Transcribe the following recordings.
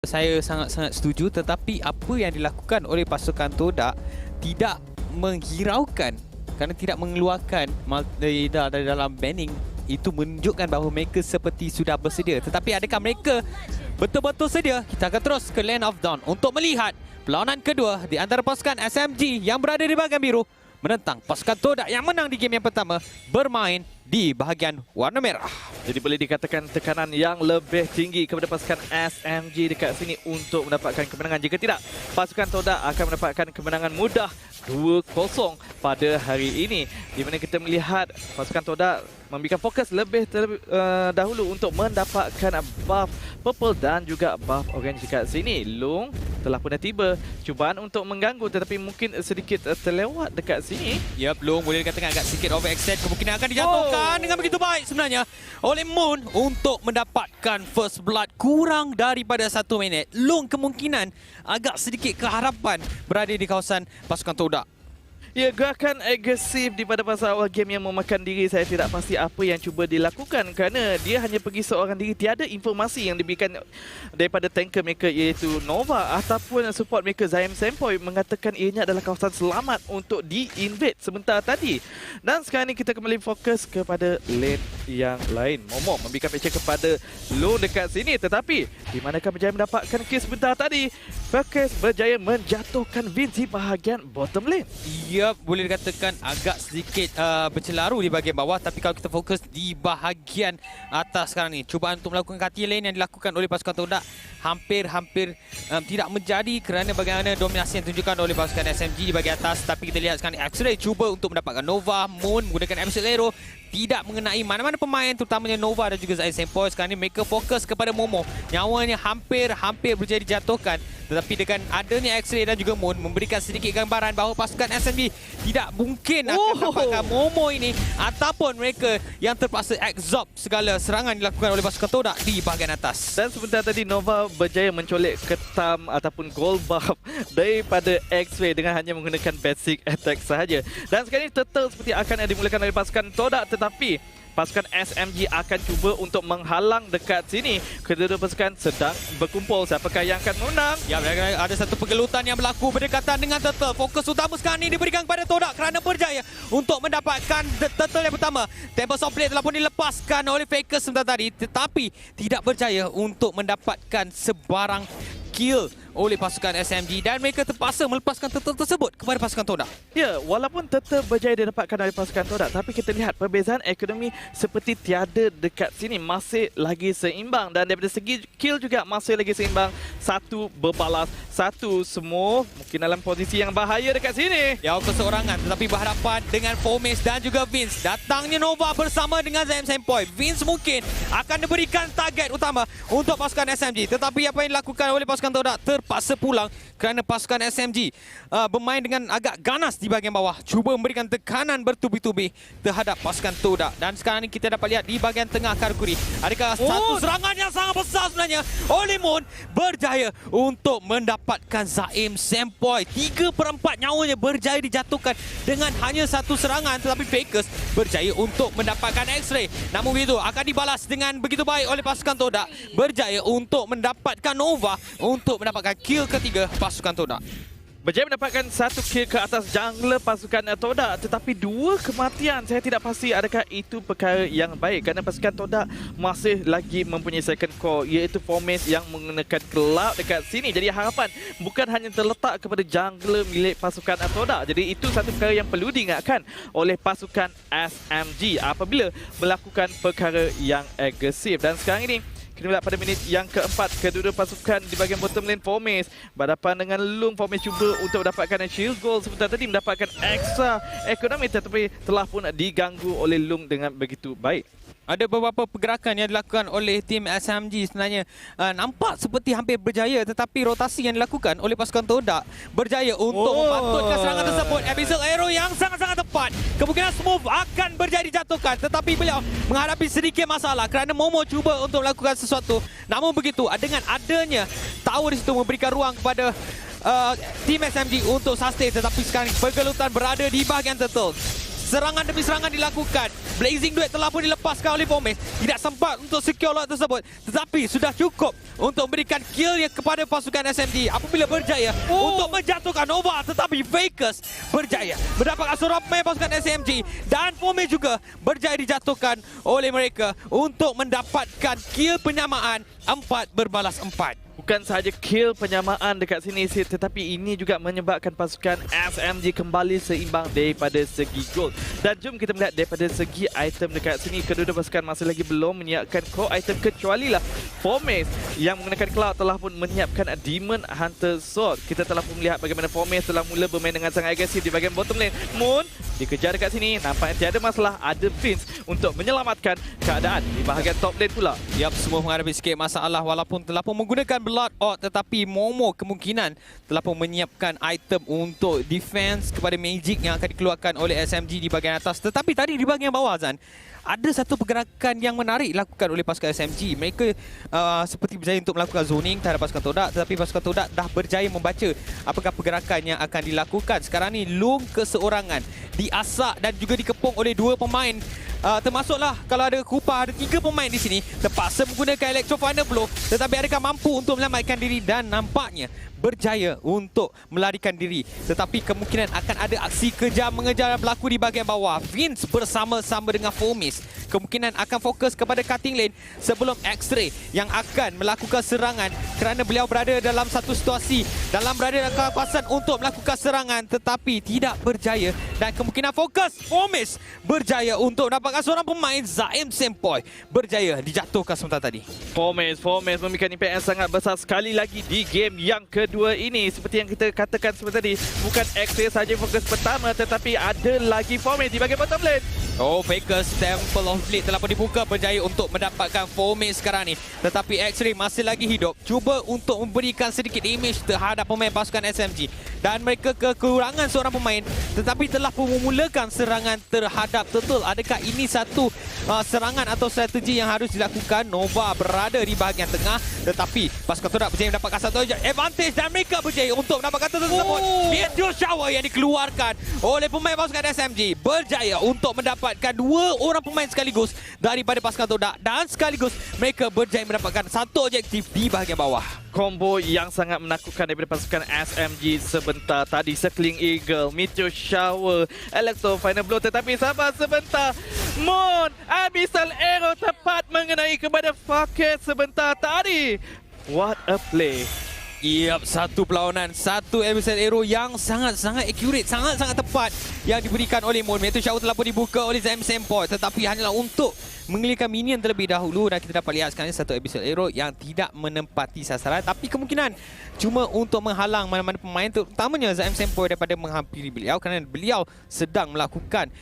Saya sangat-sangat setuju, tetapi apa yang dilakukan oleh pasukan Todak tidak menghiraukan kerana tidak mengeluarkan Maltida dari dalam banning. Itu menunjukkan bahawa mereka seperti sudah bersedia. Tetapi adakah mereka betul-betul sedia? Kita akan terus ke Land of Dawn untuk melihat perlawanan kedua di antara pasukan SMG yang berada di bahagian biru menentang pasukan Todak yang menang di game yang pertama bermain di bahagian warna merah. Jadi boleh dikatakan tekanan yang lebih tinggi kepada pasukan SMG dekat sini untuk mendapatkan kemenangan. Jika tidak, pasukan Todak akan mendapatkan kemenangan mudah 2-0 pada hari ini. Di mana kita melihat pasukan Todak memberikan fokus lebih dahulu untuk mendapatkan buff purple dan juga buff orange dekat sini. Long telah pun tiba. Cubaan untuk mengganggu tetapi mungkin sedikit terlewat dekat sini. Yep, Long boleh dikatakan agak sedikit overextend. Kemungkinan akan dijatuhkan dengan begitu baik sebenarnya oleh Moon untuk mendapatkan first blood kurang daripada 1 minit. Long kemungkinan agak sedikit keharapan berada di kawasan pasukan Todak. Ya, gerakan agresif di pada fasa awal game yang memakan diri, saya tidak pasti apa yang cuba dilakukan kerana dia hanya pergi seorang diri. Tiada informasi yang diberikan daripada tanker mereka iaitu Nova ataupun support mereka Zaim Sempoi mengatakan ianya adalah kawasan selamat untuk di-invade sebentar tadi. Dan sekarang ni kita kembali fokus kepada lane yang lain. Momo memberikan pressure kepada Low dekat sini, tetapi di manakah berjaya mendapatkan kill sebentar tadi? Fokus berjaya menjatuhkan Vince di bahagian bottom lane. Ya, boleh dikatakan agak sedikit bercelaru di bahagian bawah, tapi kalau kita fokus di bahagian atas sekarang ni, cubaan untuk melakukan cutting lane yang dilakukan oleh pasukan Todak hampir tidak menjadi kerana bagaimana dominasi yang ditunjukkan oleh pasukan SMG di bahagian atas. Tapi kita lihat sekarang ni X-Ray cuba untuk mendapatkan Nova. Moon menggunakan Absolute Arrow tidak mengenai mana-mana pemain, terutamanya Nova dan juga Zain Sempoi. Sekarang ni mereka fokus kepada Momo. Nyawanya hampir berjaya dijatuhkan. Tetapi dengan adanya X-Ray dan juga Moon memberikan sedikit gambaran bahawa pasukan SMG tidak mungkin akan mendapatkan Momo ini, ataupun mereka yang terpaksa absorb segala serangan dilakukan oleh pasukan Todak di bahagian atas. Dan sebentar tadi Nova berjaya mencolek ketam ataupun gold buff daripada X-Ray dengan hanya menggunakan basic attack sahaja. Dan sekarang ini turtle seperti akan dimulakan oleh pasukan Todak, tetapi pasukan SMG akan cuba untuk menghalang dekat sini. Kedua-dua pasukan sedang berkumpul. Siapakah yang akan menang? Ya, ada satu pergelutan yang berlaku berdekatan dengan Turtle. Fokus utama sekarang ini diberikan kepada Todak kerana berjaya untuk mendapatkan Turtle yang pertama. Tempest of Blade telah pun dilepaskan oleh Faker sebentar tadi, tetapi tidak berjaya untuk mendapatkan sebarang kill oleh pasukan SMG dan mereka terpaksa melepaskan Turtle tersebut kepada pasukan Todak. Ya, walaupun Turtle berjaya didapatkan oleh pasukan Todak, tapi kita lihat perbezaan ekonomi seperti tiada dekat sini, masih lagi seimbang. Dan daripada segi kill juga masih lagi seimbang. Satu berbalas, satu semua mungkin dalam posisi yang bahaya dekat sini. Ya, keseorangan tetapi berhadapan dengan Fomis dan juga Vince. Datangnya Nova bersama dengan Zaim Sempoi. Vince mungkin akan diberikan target utama untuk pasukan SMG. Tetapi apa yang dilakukan oleh pasukan Todak terpaksa pulang kerana pasukan SMG bermain dengan agak ganas di bahagian bawah. Cuba memberikan tekanan bertubi-tubi terhadap pasukan Todak. Dan sekarang ni kita dapat lihat di bahagian tengah Karkuri. Adakah satu serangan yang sangat besar sebenarnya oleh Moon berjaya untuk mendapatkan Zaim Sempoi. 3/4 nyawanya berjaya dijatuhkan dengan hanya satu serangan, tetapi Fakers berjaya untuk mendapatkan X-Ray. Namun begitu akan dibalas dengan begitu baik oleh pasukan Todak. Berjaya untuk mendapatkan Nova untuk mendapatkan kill ketiga pasukan Todak. Berjaya mendapatkan satu kill ke atas jungler pasukan Todak, tetapi 2 kematian. Saya tidak pasti adakah itu perkara yang baik kerana pasukan Todak masih lagi mempunyai second core iaitu Fomis yang menggunakan cloud dekat sini. Jadi harapan bukan hanya terletak kepada jungler milik pasukan Todak. Jadi itu satu perkara yang perlu diingatkan oleh pasukan SMG apabila melakukan perkara yang agresif. Dan sekarang ini kita lihat pada minit yang keempat, kedua-dua pasukan di bahagian bottom lane Fomis berhadapan dengan Lung. Fomis cuba untuk mendapatkan shield goal sebentar tadi, mendapatkan ekstra ekonomi, tetapi telah pun diganggu oleh Lung dengan begitu baik. Ada beberapa pergerakan yang dilakukan oleh tim SMG sebenarnya nampak seperti hampir berjaya, tetapi rotasi yang dilakukan oleh pasukan Todak berjaya untuk mematutkan serangan tersebut. Abyssal Arrow yang sangat-sangat tepat. Kemungkinan Smooth akan berjaya dijatuhkan, tetapi beliau menghadapi sedikit masalah kerana Momo cuba untuk melakukan sesuatu. Namun begitu, dengan adanya tower di situ memberikan ruang kepada tim SMG untuk sustain, tetapi sekarang pergelutan berada di bahagian Turtle. Serangan demi serangan dilakukan. Blazing Duet telah pun dilepaskan oleh Fomes. Tidak sempat untuk secure lot tersebut. Tetapi sudah cukup untuk memberikan kill yang kepada pasukan SMG. Apabila berjaya untuk menjatuhkan Nova. Tetapi Fakers berjaya mendapatkan seorang pemain pasukan SMG. Dan Fomes juga berjaya dijatuhkan oleh mereka untuk mendapatkan kill penyamaan 4 berbalas 4. Bukan sahaja kill penyamaan dekat sini, Sid, tetapi ini juga menyebabkan pasukan SMG kembali seimbang daripada segi gold. Dan jom kita melihat daripada segi item dekat sini, kedua-dua pasukan masih lagi belum menyiapkan core item, kecuali lah Fomes yang menggunakan Cloud telah pun menyiapkan Demon Hunter Sword. Kita telah pun melihat bagaimana Fomes telah mula bermain dengan sangat agresif di bahagian bottom lane. Moon dikejar dekat sini, nampaknya tiada masalah, ada Vince untuk menyelamatkan keadaan di bahagian top lane pula. Yap, semua menghadapi sikit masalah walaupun telah pun menggunakan Blood Odd, tetapi Momo kemungkinan telah pun menyiapkan item untuk defense kepada Magic yang akan dikeluarkan oleh SMG di bahagian atas. Tetapi tadi di bahagian bawah, Zan, ada satu pergerakan yang menarik dilakukan oleh pasukan SMG. Mereka seperti berjaya untuk melakukan zoning terhadap pasukan Todak, tetapi pasukan Todak dah berjaya membaca apakah pergerakan yang akan dilakukan. Sekarang ni Long keseorangan diasak dan juga dikepung oleh dua pemain. Termasuklah kalau ada Kupa, ada 3 pemain di sini terpaksa menggunakan Electro Final Blow, tetapi adakah mampu untuk menyelamatkan diri? Dan nampaknya berjaya untuk melarikan diri, tetapi kemungkinan akan ada aksi kejam mengejar berlaku di bahagian bawah. Vince bersama-sama dengan Fomes kemungkinan akan fokus kepada cutting lane sebelum X-Ray yang akan melakukan serangan, kerana beliau berada dalam satu situasi berada dalam kawasan untuk melakukan serangan, tetapi tidak berjaya. Dan kemungkinan fokus Fomes berjaya untuk dapatkan seorang pemain. Zaim Sempoi berjaya dijatuhkan sebentar tadi. Fomes memberikan impact yang sangat besar sekali lagi di game yang kedua ini. Seperti yang kita katakan sebentar tadi, bukan X-Ray saja fokus pertama, tetapi ada lagi Fomes di bahagian bottom lane. Fakers Temple of Fleet telah pun dibuka, berjaya untuk mendapatkan Fomes sekarang ni. Tetapi X-Ray masih lagi hidup, cuba untuk memberikan sedikit damage terhadap pemain pasukan SMG. Dan mereka kekurangan seorang pemain, tetapi telah pun memulakan serangan terhadap Turtle. Adakah ini satu serangan atau strategi yang harus dilakukan? Nova berada di bahagian tengah, tetapi pasukan Todak berjaya mendapatkan satu advantage dan mereka berjaya untuk mendapatkan Turtle tersebut. Meteor Shower yang dikeluarkan oleh pemain pasukan SMG berjaya untuk mendapatkan 2 orang pemain sekaligus daripada pasukan Todak, dan sekaligus mereka berjaya mendapatkan satu objektif di bahagian bawah. Combo yang sangat menakutkan daripada pasukan SMG sebentar tadi. Circling Eagle, Meteor Shower, Electro Final Blow, tetapi sabar sebentar. Moon, Abyssal Arrow tepat mengenai kepada Fakir sebentar tadi. What a play. Yap, satu perlawanan, satu Abyssal Arrow yang sangat-sangat accurate, sangat-sangat tepat yang diberikan oleh Moon. Meteor Shower telah pun dibuka oleh Zaim Sempoi, tetapi hanyalah untuk mengelirkan minion terlebih dahulu. Dan kita dapat lihat sekarang satu Abyssal Arrow yang tidak menempati sasaran, tapi kemungkinan cuma untuk menghalang mana-mana pemain, terutamanya Zaim Sempoi daripada menghampiri beliau, kerana beliau sedang melakukan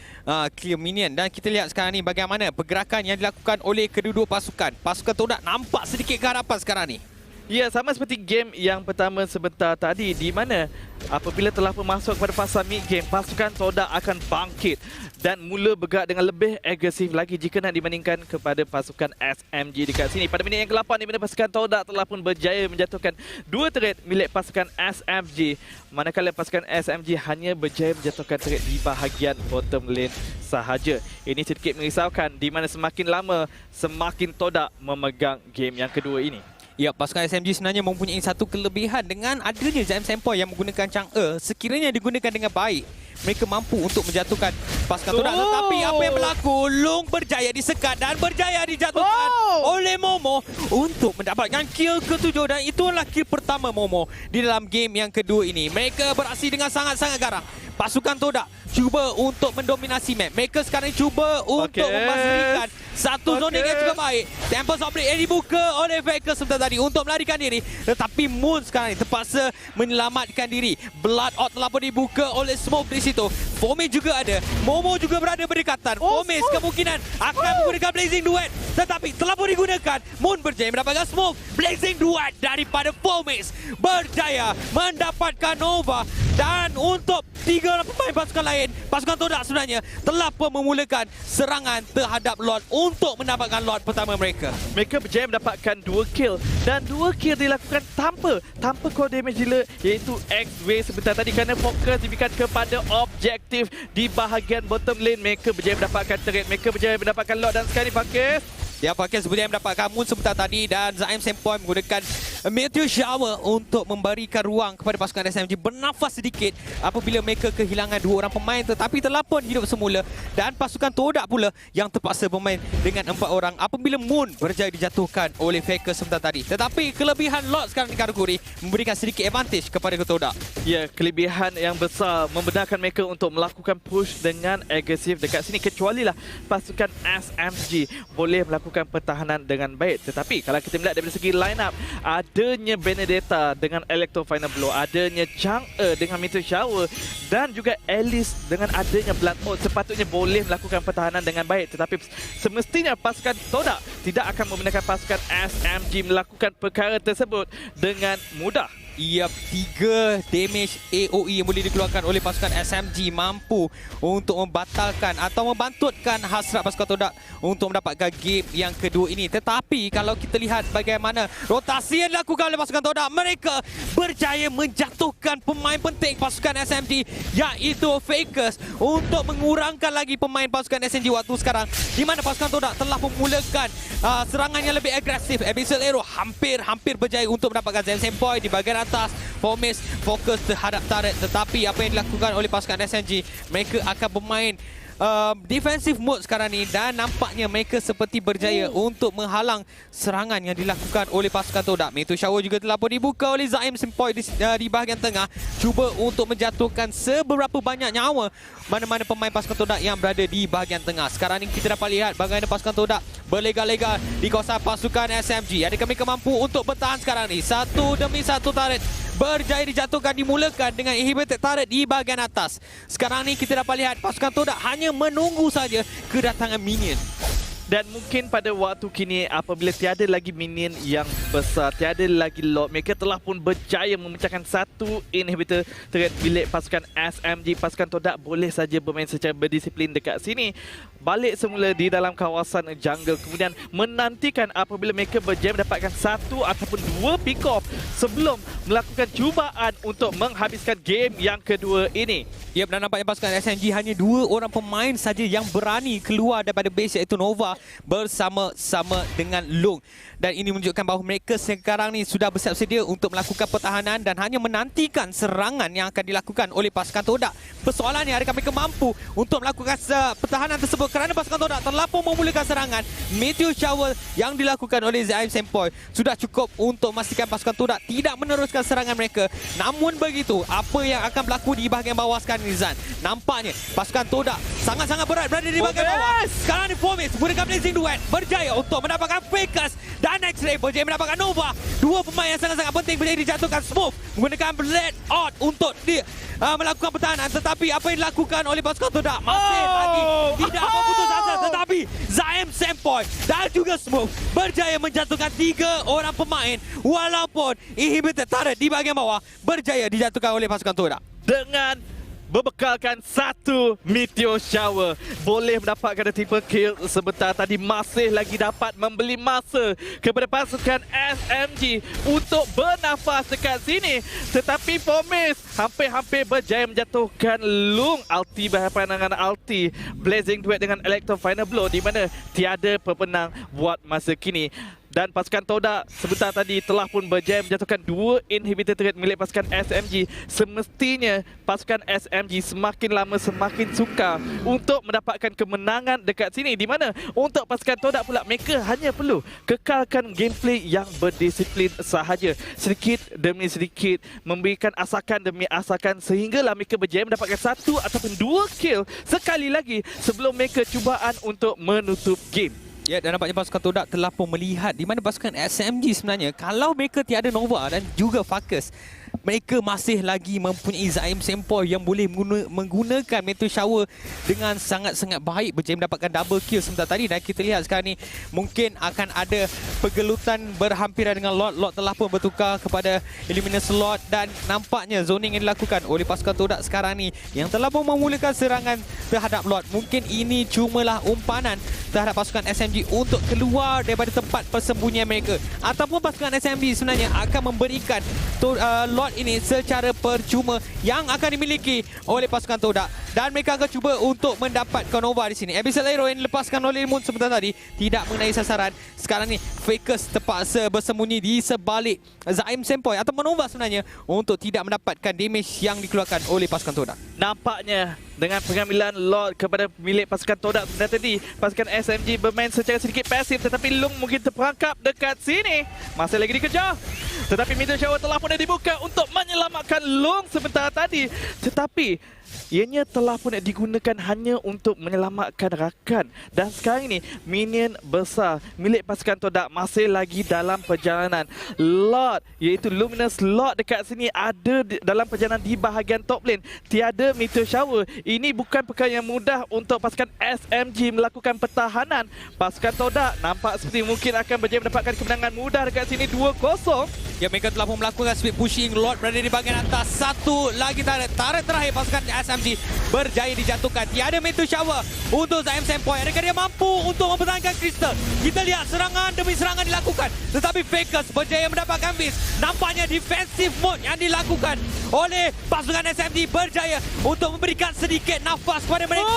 clear minion. Dan kita lihat sekarang ni bagaimana pergerakan yang dilakukan oleh kedua-dua pasukan. Pasukan Todak nampak sedikit keharapan sekarang ni. Ya, sama seperti game yang pertama sebentar tadi, di mana apabila telah masuk kepada fasa mid game, pasukan Todak akan bangkit dan mula bergerak dengan lebih agresif lagi jika nak dibandingkan kepada pasukan SMG dekat sini. Pada minit yang ke-8, di mana pasukan Todak telah pun berjaya menjatuhkan 2 turret milik pasukan SMG, manakala pasukan SMG hanya berjaya menjatuhkan turret di bahagian bottom lane sahaja. Ini sedikit merisaukan, di mana semakin lama semakin Todak memegang game yang kedua ini. Ya, pasukan SMG sebenarnya mempunyai satu kelebihan dengan adanya Zaim Sempoi yang menggunakan Chang'e. Sekiranya digunakan dengan baik, mereka mampu untuk menjatuhkan pasukan Todak. Tetapi apa yang berlaku? Long berjaya disekat dan berjaya dijatuhkan oleh Momo untuk mendapatkan kill ke-7, dan itulah kill pertama Momo di dalam game yang kedua ini. Mereka beraksi dengan sangat-sangat garang. Pasukan Todak cuba untuk mendominasi map. Mereka sekarang cuba untuk memastikan satu zoning yang cukup baik. Tempest of Blade yang dibuka oleh Faker sebentar tadi untuk melarikan diri, tetapi Moon sekarang terpaksa menyelamatkan diri. Blood Out telah pun dibuka oleh Smoke di situ. Fomes juga ada. Momo juga berada berdekatan. Fomes kemungkinan akan menggunakan Blazing Duet, tetapi telah pun digunakan. Moon berjaya mendapatkan Smoke. Blazing Duet daripada Fomes berjaya mendapatkan Nova. Dan untuk 3 pemain pasukan lain, pasukan Todak sebenarnya telah pun memulakan serangan terhadap Lord untuk mendapatkan Lord pertama mereka. Mereka berjaya mendapatkan 2 kill, dan 2 kill dilakukan tanpa core damage dealer, iaitu X-Ray sebentar tadi, kerana fokus diberikan kepada objektif di bahagian bottom lane. Mereka berjaya mendapatkan turret, mereka berjaya mendapatkan lot dan sekali pakai Dia pakai sebenarnya mendapatkan Moon sebentar tadi dan Zaim Sempoi menggunakan Meteor Shower untuk memberikan ruang kepada pasukan SMG bernafas sedikit apabila mereka kehilangan 2 orang pemain tetapi telah pun hidup semula dan pasukan Todak pula yang terpaksa bermain dengan 4 orang apabila Moon berjaya dijatuhkan oleh Faker sebentar tadi. Tetapi kelebihan Lot sekarang di kategori memberikan sedikit advantage kepada Todak. Ya, kelebihan yang besar membenarkan mereka untuk melakukan push dengan agresif dekat sini kecuali lah pasukan SMG boleh melakukan pertahanan dengan baik. Tetapi kalau kita melihat dari segi line up, adanya Benedetta dengan Electro Final Blow, adanya Chang'e dengan Meteor Shower dan juga Alice dengan adanya Blood Oath sepatutnya boleh melakukan pertahanan dengan baik. Tetapi semestinya pasukan Todak tidak akan membenarkan pasukan SMG melakukan perkara tersebut dengan mudah. Yap, 3 damage AOE yang boleh dikeluarkan oleh pasukan SMG mampu untuk membatalkan atau membantutkan hasrat pasukan Todak untuk mendapatkan game yang kedua ini. Tetapi kalau kita lihat bagaimana rotasi yang dilakukan oleh pasukan Todak, mereka berjaya menjatuhkan pemain penting pasukan SMG iaitu Fakers untuk mengurangkan lagi pemain pasukan SMG waktu sekarang di mana pasukan Todak telah memulakan serangan yang lebih agresif. Abyssal Arrow hampir berjaya untuk mendapatkan Zaim Sempoi di bahagian atas. Fomis fokus terhadap turret tetapi apa yang dilakukan oleh pasukan SMG, mereka akan bermain defensive mode sekarang ni dan nampaknya mereka seperti berjaya untuk menghalang serangan yang dilakukan oleh pasukan Todak. Meteor Shower juga telah pun dibuka oleh Zaim Sempoi di bahagian tengah, cuba untuk menjatuhkan seberapa banyak nyawa mana-mana pemain pasukan Todak yang berada di bahagian tengah. Sekarang ni kita dapat lihat bagaimana pasukan Todak berlega-lega di kawasan pasukan SMG. Adakah mereka mampu untuk bertahan sekarang ni? Satu demi satu turret berjaya dijatuhkan, dimulakan dengan inhibited turret di bahagian atas. Sekarang ni kita dapat lihat pasukan Todak hanya menunggu saja kedatangan minion. Dan mungkin pada waktu kini apabila tiada lagi minion yang besar, tiada lagi lot, mereka telah pun berjaya memecahkan satu inhibitor turret milik pasukan SMG. Pasukan Todak boleh saja bermain secara berdisiplin dekat sini, balik semula di dalam kawasan jungle, kemudian menantikan apabila mereka berjaya mendapatkan 1 ataupun 2 pick off sebelum melakukan cubaan untuk menghabiskan game yang kedua ini. Yep, dan nampaknya pasukan SMG hanya 2 orang pemain saja yang berani keluar daripada base iaitu Nova bersama-sama dengan Long. Dan ini menunjukkan bahawa mereka sekarang ni sudah bersiap sedia untuk melakukan pertahanan dan hanya menantikan serangan yang akan dilakukan oleh pasukan Todak. Persoalannya, adakah mereka mampu untuk melakukan pertahanan tersebut kerana pasukan Todak telah pun memulakan serangan. Meteor Shower yang dilakukan oleh Zaim Sempoi sudah cukup untuk memastikan pasukan Todak tidak meneruskan serangan mereka. Namun begitu, apa yang akan berlaku di bahagian bawah sekarang ni, Zan? Nampaknya pasukan Todak sangat-sangat berat berada di bahagian bawah. Sekarang ni Fomis menggunakan Blazing Duet berjaya untuk mendapatkan Fakers dan X-Ray berjaya mendapatkan Nova. 2 pemain yang sangat-sangat penting berjaya dijatuhkan. Smooth menggunakan Blade Out untuk melakukan pertahanan, tetapi apa yang dilakukan oleh pasukan Todak masih lagi tidak berputus asa. Tetapi Zaim Sempoi dan juga Smooth berjaya menjatuhkan 3 orang pemain walaupun inhibited turret di bahagian bawah berjaya dijatuhkan oleh pasukan Todak. Dengan berbekalkan 1 Meteor Shower, boleh mendapatkan triple kill sebentar tadi, masih lagi dapat membeli masa kepada pasukan SMG untuk bernafas dekat sini. Tetapi Fomis hampir-hampir berjaya menjatuhkan Lung. Ulti berhadapan dengan ulti Blazing Duet dengan Electro Final Blow di mana tiada pemenang buat masa kini. Dan pasukan Todak sebentar tadi telah pun berjaya menjatuhkan 2 inhibitor turret milik pasukan SMG. Semestinya pasukan SMG semakin lama semakin sukar untuk mendapatkan kemenangan dekat sini, di mana untuk pasukan Todak pula mereka hanya perlu kekalkan gameplay yang berdisiplin sahaja, sedikit demi sedikit memberikan asakan demi asakan sehinggalah mereka berjaya mendapatkan 1 ataupun 2 kill sekali lagi sebelum mereka cubaan untuk menutup game. Ya, dan nampaknya pasukan Todak telah pun melihat di mana pasukan SMG sebenarnya kalau mereka tiada Nova dan juga Fakers, mereka masih lagi mempunyai Zaim Sempoi yang boleh menggunakan Meteor Shower dengan sangat-sangat baik, berjaya mendapatkan double kill sebentar tadi. Dan kita lihat sekarang ni mungkin akan ada pergelutan berhampiran dengan Lot. Lot telah pun bertukar kepada Illuminous Slot dan nampaknya zoning yang dilakukan oleh pasukan Todak sekarang ni yang telah pun memulakan serangan terhadap Lot. Mungkin ini cumalah umpanan terhadap pasukan SMG untuk keluar daripada tempat persembunyian mereka, ataupun pasukan SMG sebenarnya akan memberikan Lot ini secara percuma yang akan dimiliki oleh pasukan Todak. dan mereka akan cuba untuk mendapatkan Nova di sini. Abyssal Arrow yang dilepaskan oleh Moon sebentar tadi tidak mengenai sasaran. Sekarang ni Fakers terpaksa bersembunyi di sebalik Zaim Sempoi atau Nova sebenarnya untuk tidak mendapatkan damage yang dikeluarkan oleh pasukan Todak. Nampaknya dengan pengambilan Lord kepada pemilik pasukan Todak sebentar tadi, pasukan SMG bermain secara sedikit pasif, tetapi Long mungkin terperangkap dekat sini. Masih lagi dikejar. Tetapi Meteor Shower telah pun dibuka untuk menyelamatkan Long sebentar tadi. Tetapi ianya telah pun digunakan hanya untuk menyelamatkan rakan. Dan sekarang ini minion besar milik pasukan Todak masih lagi dalam perjalanan. Lord, iaitu Luminous Lord dekat sini ada dalam perjalanan di bahagian top lane. Tiada Meteor Shower. Ini bukan perkara yang mudah untuk pasukan SMG melakukan pertahanan. Pasukan Todak nampak seperti mungkin akan berjaya mendapatkan kemenangan mudah dekat sini 2-0. Ya, mereka telah pun melakukan speed pushing. Lord berada di bahagian atas. Satu lagi tarik terakhir pasukan SMG berjaya dijatuhkan. Tiada Meteor Shower untuk Zaim Sempoi. Adakah dia mampu untuk mempertahankan Crystal? Kita lihat serangan demi serangan dilakukan. Tetapi Fakers berjaya mendapatkan Beast. Nampaknya defensive mode yang dilakukan oleh pasukan SMG berjaya untuk memberikan sedikit nafas kepada mereka.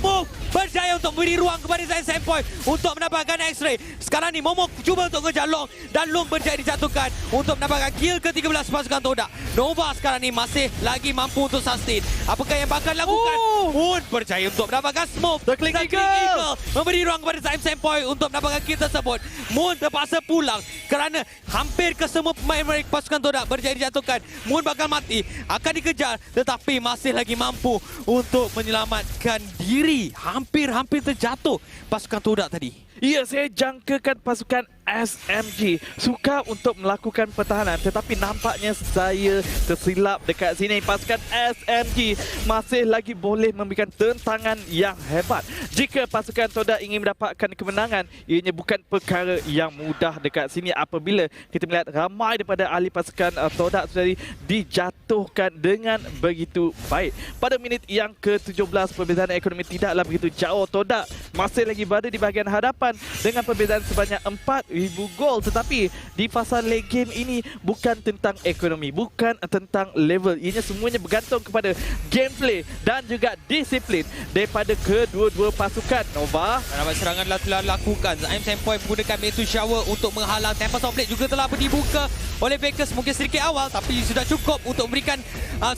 Move berjaya untuk memberi ruang kepada Zaim Sempoi untuk mendapatkan X-Ray. Sekarang ni Momo cuba untuk kejar Long dan Long berjaya dijatuhkan untuk mendapatkan kill ke-13 pasukan Todak. Nova sekarang ni masih lagi mampu untuk sustain. Apakah yang bakal dilakukan? Moon berjaya untuk mendapatkan smoke. The Click Eagle memberi ruang kepada Zaim Sempoi untuk mendapatkan kill tersebut. Moon terpaksa pulang kerana hampir kesemua pemain mereka pasukan Todak berjaya dijatuhkan. Moon bakal mati, akan dikejar tetapi masih lagi mampu untuk menyelamatkan diri. Hampir terjatuh pasukan Todak tadi. Ya, saya jangkakan pasukan SMG suka untuk melakukan pertahanan, tetapi nampaknya saya tersilap dekat sini. Pasukan SMG masih lagi boleh memberikan tentangan yang hebat. Jika pasukan Todak ingin mendapatkan kemenangan, ianya bukan perkara yang mudah dekat sini apabila kita melihat ramai daripada ahli pasukan Todak sudah dijatuhkan dengan begitu baik. Pada minit yang ke-17, perbezaan ekonomi tidaklah begitu jauh. Todak masih lagi berada di bahagian hadapan dengan perbezaan sebanyak 4,000 gol. Tetapi di fasa late game ini bukan tentang ekonomi, bukan tentang level. Ianya semuanya bergantung kepada gameplay dan juga disiplin daripada kedua-dua pasukan. Nova, dapat serangan telah dilakukan. Zaim Sempoi menggunakan Meteor Shower untuk menghalang. Tempest of Blade juga telah dibuka oleh Fakers. Mungkin sedikit awal tapi sudah cukup untuk memberikan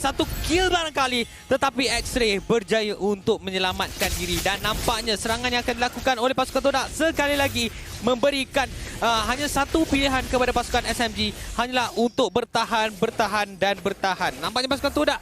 satu kill barangkali. Tetapi X-Ray berjaya untuk menyelamatkan diri. Dan nampaknya serangan yang akan dilakukan oleh pasukan Todak sekali lagi memberikan hanya satu pilihan kepada pasukan SMG, hanyalah untuk bertahan dan bertahan. Nampaknya pasukan Todak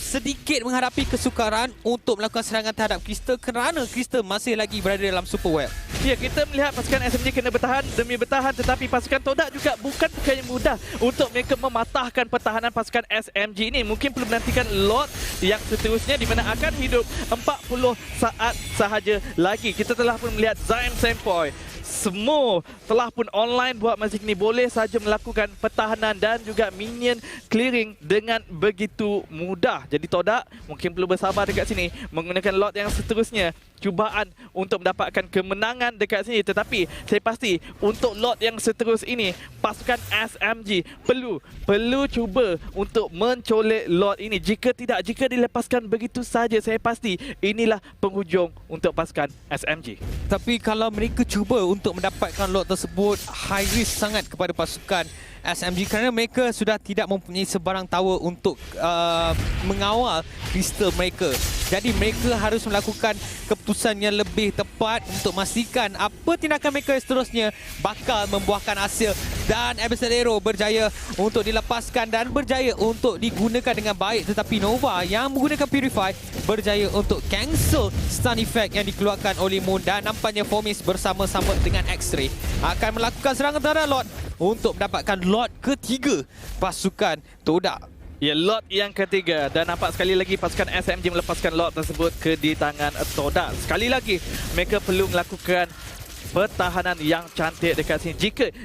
sedikit menghadapi kesukaran untuk melakukan serangan terhadap Crystal kerana Crystal masih lagi berada dalam super well. Ya, kita melihat pasukan SMG kena bertahan demi bertahan, tetapi pasukan Todak juga bukan perkara yang mudah untuk mereka mematahkan pertahanan pasukan SMG ini. Mungkin perlu menantikan Lord yang seterusnya di mana akan hidup 40 saat sahaja lagi. Kita telah pun melihat Zaim Sempoi semua telah pun online buat masa kini, boleh saja melakukan pertahanan dan juga minion clearing dengan begitu mudah. Jadi Todak mungkin perlu bersabar dekat sini menggunakan Lord yang seterusnya. Cubaan untuk mendapatkan kemenangan dekat sini, tetapi saya pasti untuk Lord yang seterus ini pasukan SMG perlu cuba untuk mencolek Lord ini. Jika tidak, jika dilepaskan begitu saja, saya pasti inilah penghujung untuk pasukan SMG. Tapi kalau mereka cuba untuk mendapatkan Lord tersebut, high risk sangat kepada pasukan SMG kerana mereka sudah tidak mempunyai sebarang tower untuk mengawal Crystal mereka. Jadi mereka harus melakukan keputusan yang lebih tepat untuk memastikan apa tindakan mereka seterusnya bakal membuahkan hasil. Dan Abyssal Arrow berjaya untuk dilepaskan dan berjaya untuk digunakan dengan baik. Tetapi Nova yang menggunakan Purify berjaya untuk cancel stun effect yang dikeluarkan oleh Moon. Dan nampaknya Fomis bersama-sama dengan X-Ray akan melakukan serangan terhadap Lord untuk mendapatkan Lord ketiga pasukan Todak. Ya, Lord yang ketiga, dan nampak sekali lagi pasukan SMG melepaskan Lord tersebut ke di tangan Todak. Sekali lagi mereka perlu melakukan pertahanan yang cantik dekat sini.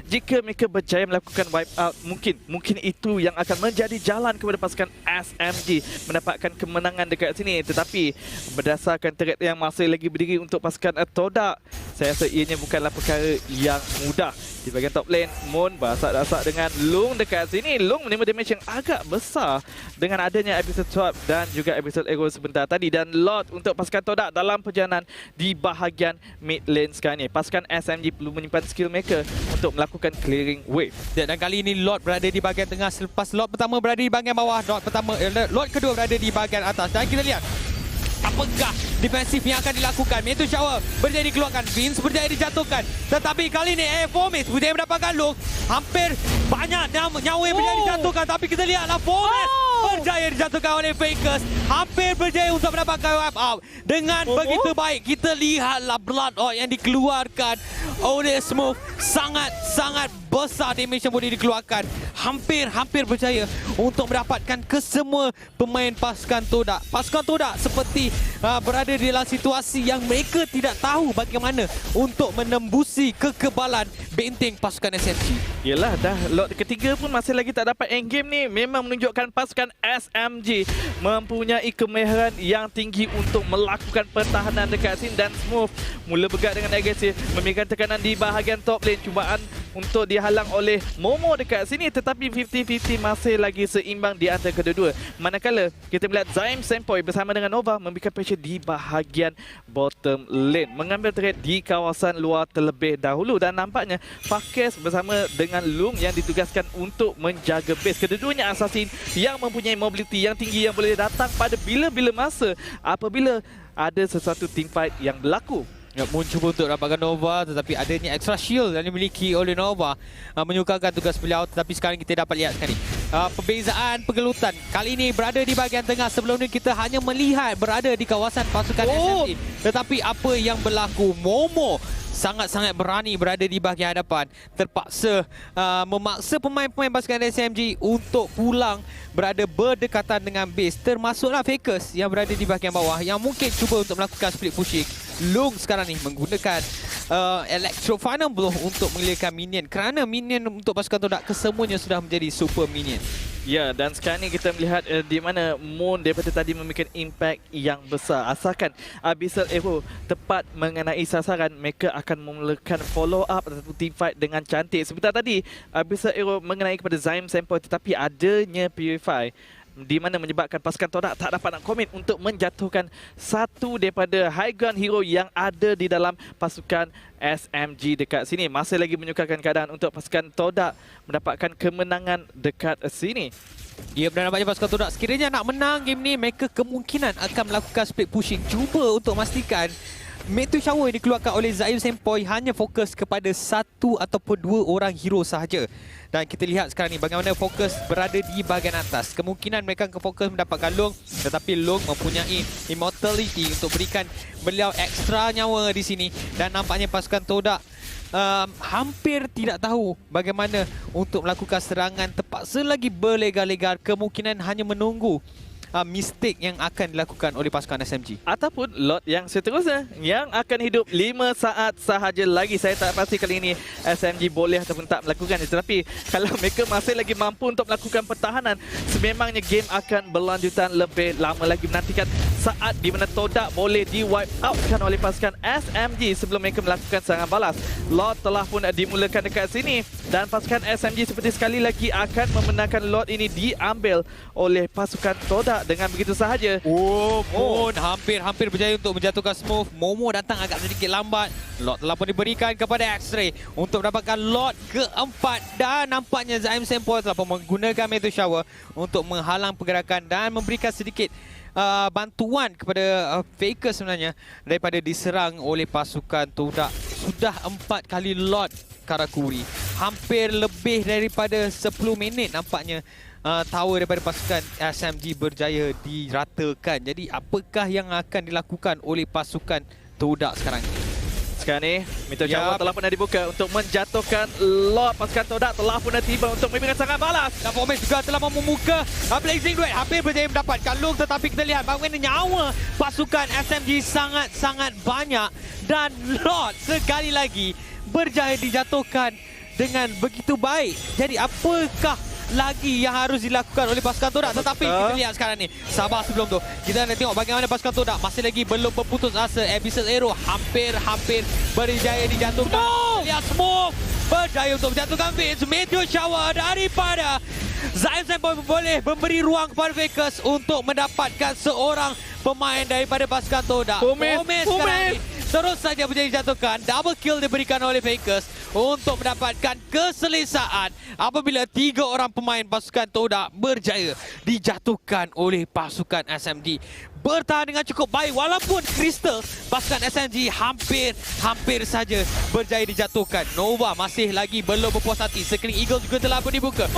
Jika mereka berjaya melakukan wipe out, mungkin itu yang akan menjadi jalan kepada pasukan SMG mendapatkan kemenangan dekat sini. Tetapi berdasarkan threat yang masih lagi berdiri untuk pasukan Todak, saya rasa ianya bukanlah perkara yang mudah. Di bahagian top lane, Moon basak-basak dengan Lung dekat sini. Lung menerima damage yang agak besar dengan adanya episode swap dan juga episode arrow sebentar tadi. Dan Lord untuk pasukan Todak dalam perjalanan di bahagian mid lane sekarang ni. Pasukan SMG perlu menyimpan skill maker untuk melakukan clearing wave. Dan kali ini Lord berada di bahagian tengah selepas Lord pertama berada di bahagian bawah, Lord kedua berada di bahagian atas. Dan kita lihat apakah defensif yang akan dilakukan. Meteor Shower berjaya dikeluarkan, Vince berjaya dijatuhkan. Tetapi kali ini Fomis berjaya mendapatkan Lung. Hampir banyak nyawa yang berjaya dijatuhkan. Tapi kita lihatlah Fomis berjaya dijatuhkan oleh Fakers. Hampir berjaya untuk mendapatkan wipe out. Dengan begitu baik, kita lihatlah Blood Orb yang dikeluarkan oleh Smooth. Sangat besar damage yang boleh dikeluarkan. Hampir berjaya untuk mendapatkan kesemua pemain pasukan Todak. Pasukan Todak seperti berada di dalam situasi yang mereka tidak tahu bagaimana untuk menembusi kekebalan benteng pasukan SMG. Yelah, dah lot ketiga pun masih lagi tak dapat end game ni. Memang menunjukkan pasukan SMG mempunyai kemahiran yang tinggi untuk melakukan pertahanan dekat sini. Dan Smooth mula bergerak dengan agresif, memberikan tekanan di bahagian top lane. Cubaan untuk dihalang oleh Momo dekat sini, tetapi 50-50 masih lagi seimbang di antara kedua-dua. Manakala kita melihat Zaim Sempoi bersama dengan Nova memberikan pressure di bahagian bottom lane, mengambil trade di kawasan luar terlebih dahulu. Dan nampaknya Fakes bersama dengan Lung yang ditugaskan untuk menjaga base. Kedua-duanya assassin yang mempunyai mobility yang tinggi yang boleh datang pada bila-bila masa apabila ada sesuatu teamfight yang berlaku. Ya, Moon cuba untuk dapatkan Nova, tetapi adanya extra shield yang dimiliki oleh Nova menyukarkan tugas beliau. Tetapi sekarang kita dapat lihat sekali perbezaan pergelutan. Kali ini berada di bahagian tengah. Sebelum ini kita hanya melihat berada di kawasan pasukan SMG. Tetapi apa yang berlaku? Momo sangat-sangat berani berada di bahagian hadapan. Terpaksa memaksa pemain-pemain pasukan SMG untuk pulang berada berdekatan dengan base. Termasuklah Fakers yang berada di bahagian bawah yang mungkin cuba untuk melakukan split pushing. Lung sekarang ni menggunakan Electro Final Blow untuk mengelirkan minion. Kerana minion untuk pasukan Todak kesemuanya sudah menjadi super minion. Ya, dan sekarang ni kita melihat di mana Moon daripada tadi memberikan impact yang besar. Asalkan Abyssal Arrow tepat mengenai sasaran, mereka akan memulakan follow up atau team fight dengan cantik. Sebentar tadi Abyssal Arrow mengenai kepada Zaim Sempoi, tetapi adanya Purify di mana menyebabkan pasukan Todak tak dapat nak komit untuk menjatuhkan satu daripada high ground hero yang ada di dalam pasukan SMG dekat sini. Masih lagi menyukarkan keadaan untuk pasukan Todak mendapatkan kemenangan dekat sini. Ya, benar nampaknya pasukan Todak sekiranya nak menang game ni, mereka kemungkinan akan melakukan split pushing. Cuba untuk memastikan Meteor Shower yang dikeluarkan oleh Zaim Sempoi hanya fokus kepada satu ataupun dua orang hero sahaja. Dan kita lihat sekarang ni bagaimana fokus berada di bahagian atas. Kemungkinan mereka akan fokus mendapatkan Lung, tetapi Lung mempunyai immortality untuk berikan beliau ekstra nyawa di sini. Dan nampaknya pasukan Todak hampir tidak tahu bagaimana untuk melakukan serangan. Terpaksa lagi berlegar-legar, kemungkinan hanya menunggu mistake yang akan dilakukan oleh pasukan SMG. Ataupun lot yang seterusnya yang akan hidup 5 saat sahaja lagi. Saya tak pasti kali ini SMG boleh ataupun tak melakukannya. Tetapi kalau mereka masih lagi mampu untuk melakukan pertahanan, sememangnya game akan berlanjutan lebih lama lagi, menantikan saat di mana Todak boleh di wipe outkan oleh pasukan SMG sebelum mereka melakukan serangan balas. Lot telah pun dimulakan dekat sini dan pasukan SMG seperti sekali lagi akan memenangkan lot ini diambil oleh pasukan Todak dengan begitu sahaja. Moon hampir berjaya untuk menjatuhkan Smooth. Momo datang agak sedikit lambat. Lot telah pun diberikan kepada X-Ray untuk mendapatkan lot keempat. Dan nampaknya Zaim Sempoi telah pun menggunakan Meteor Shower untuk menghalang pergerakan dan memberikan sedikit bantuan kepada Faker sebenarnya daripada diserang oleh pasukan Todak. Sudah 4 kali lot Karakuri. Hampir lebih daripada 10 minit nampaknya tower daripada pasukan SMG berjaya diratakan. Jadi apakah yang akan dilakukan oleh pasukan Todak sekarang ini? Sekarang ni Meteor Shower telah pernah dibuka untuk menjatuhkan lot. Pasukan Todak telah pernah tiba untuk memberikan serangan balas. Dan Fomis juga telah membuka Blazing Duet. Hampir berjaya mendapatkan Lung, tetapi kita lihat bagaimana nyawa pasukan SMG sangat-sangat banyak. Dan lot sekali lagi berjaya dijatuhkan dengan begitu baik. Jadi apakah lagi yang harus dilakukan oleh pasukan Todak? Tetapi kita lihat sekarang ni, sabar sebelum tu, kita nak tengok bagaimana pasukan Todak masih lagi belum berputus asa. Abyssal Arrow hampir berjaya dijatuhkan. Lihat Smoke berjaya untuk menjatuhkan Vince. Meteor shower daripada Zion Sempoi boleh memberi ruang kepada Fakers untuk mendapatkan seorang pemain daripada pasukan Todak. Pomes. sekarang ini terus saja menjadi dijatuhkan. Double kill diberikan oleh Fakers untuk mendapatkan keselesaan apabila 3 orang pemain pasukan Todak berjaya dijatuhkan oleh pasukan SMG. Bertahan dengan cukup baik walaupun Crystal pasukan SMG hampir saja berjaya dijatuhkan. Nova masih lagi belum berpuas hati. Sekali Eagle juga telah pun dibuka.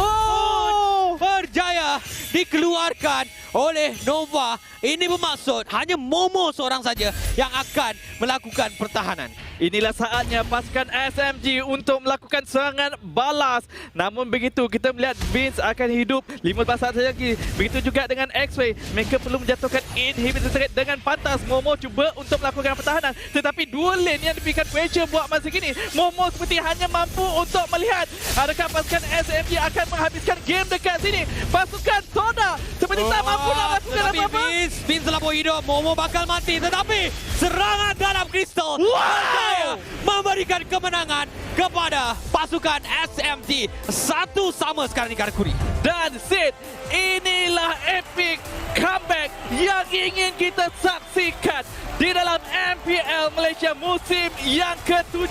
Berjaya dikeluarkan oleh Nova. Ini bermaksud hanya Momo seorang saja yang akan melakukan pertahanan. Inilah saatnya pasukan SMG untuk melakukan serangan balas. Namun begitu, kita melihat Vince akan hidup 15 saat saja lagi. Begitu juga dengan X-Ray. Mereka perlu menjatuhkan inhibitor straight dengan pantas. Momo cuba untuk melakukan pertahanan. Tetapi dua lane yang diberikan pressure buat masa kini. Momo seperti hanya mampu untuk melihat adakah pasukan SMG akan menghabiskan game dekat sini. Pasukan Todak seperti tak mampu nak lakukan apa-apa. Vince telah hidup. Momo bakal mati. Tetapi serangan dalam Crystal memberikan kemenangan kepada pasukan SMG. 1-1 sekarang di Karakuri. Dan Sid, inilah epic comeback yang ingin kita saksikan di dalam MPL Malaysia musim yang ke-7.